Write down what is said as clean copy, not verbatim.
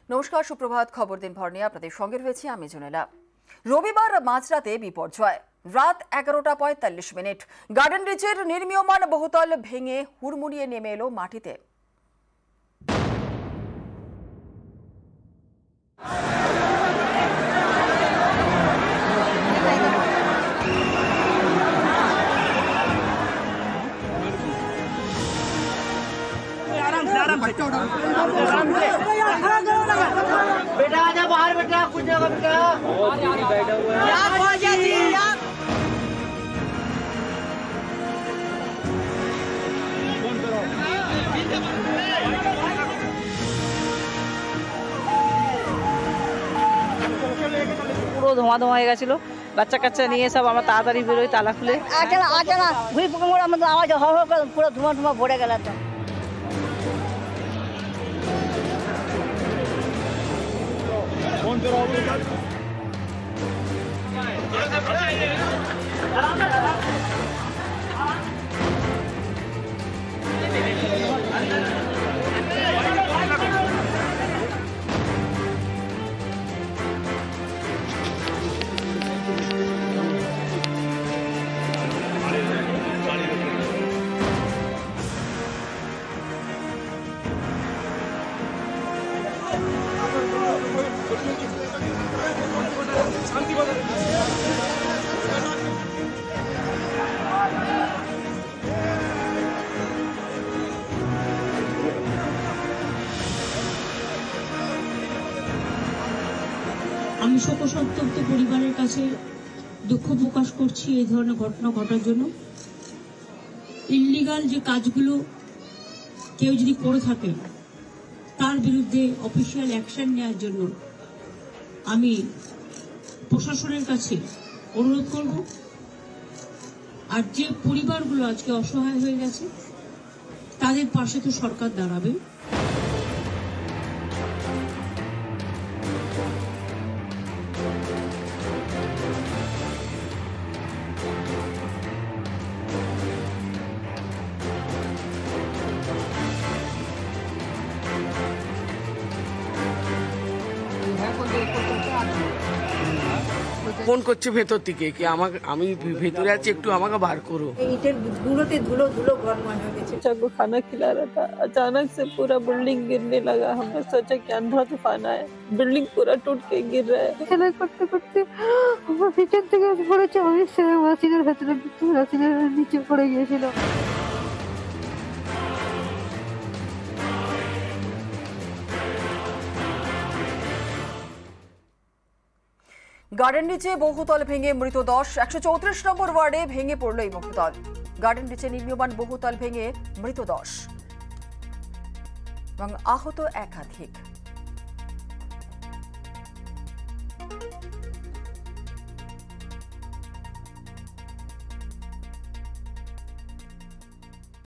নমস্কার, সুপ্রভাত। খবর দিনভর নিয়ে আপনাদের সঙ্গে রয়েছি আমি জুনেলা। রবিবার মাঝরাতে বিপর্যয়। রাত 11:45 গার্ডেন রিচের নির্মীয়মান বহুতল ভেঙে হুড়মুড়িয়ে নেমে এলো মাটিতে। बेटा आजा बाहर, बेटा कुछ जगह बेटा बैठा हुआ है। পুরো ধোঁয়া ধোঁয়া হয়ে গেছিল। বাচ্চা কাচ্চা নিয়ে সব আমরা তাড়াতাড়ি বেরোই, তালা খুলে। আচানা ঘুরি পোকা আমাদের আওয়াজ হওয়া করে পুরো ধোঁয়া ধোঁয়া ভরে গেল। আমি শোকসন্তপ্ত পরিবারের কাছে দুঃখ প্রকাশ করছি এই ধরনের ঘটনা ঘটার জন্য। ইল্লিগাল যে কাজগুলো কেউ যদি করে থাকে তার বিরুদ্ধে অফিসিয়াল অ্যাকশন নেওয়ার জন্য আমি প্রশাসনের কাছে অনুরোধ করব। আর যে পরিবারগুলো আজকে অসহায় হয়ে গেছে তাদের পাশে তো সরকার দাঁড়াবে। ফোন করছে ভেতর থেকে কি আমাকে, আমি ভেতরে আছি, একটু আমাকে বার করো। ইটের ধুলোতে ধুলো ধুলো ঘরময় হয়ে গেছে। बच्चा को खाना खिला रहा था, अचानक से पूरा बिल्डिंग गिरने लगा। हमने सोचा कि अंधा तूफान आया, बिल्डिंग पूरा टूट के गिर रहा है। খেলা করতে করতে আমার পিছন থেকে পড়েছে, আমি মেশিনের ভেতরে মেশিনের নিচে পড়ে গিয়েছিলাম। গার্ডেন রিচে বহুতল ভেঙে মৃত 10। 134 নম্বর ওয়ার্ডে ভেঙে পড়ল এই বহুতল। গার্ডেন রিচে নির্মীয়মান বহুতল ভেঙে মৃত 10 এবং আহত একাধিক।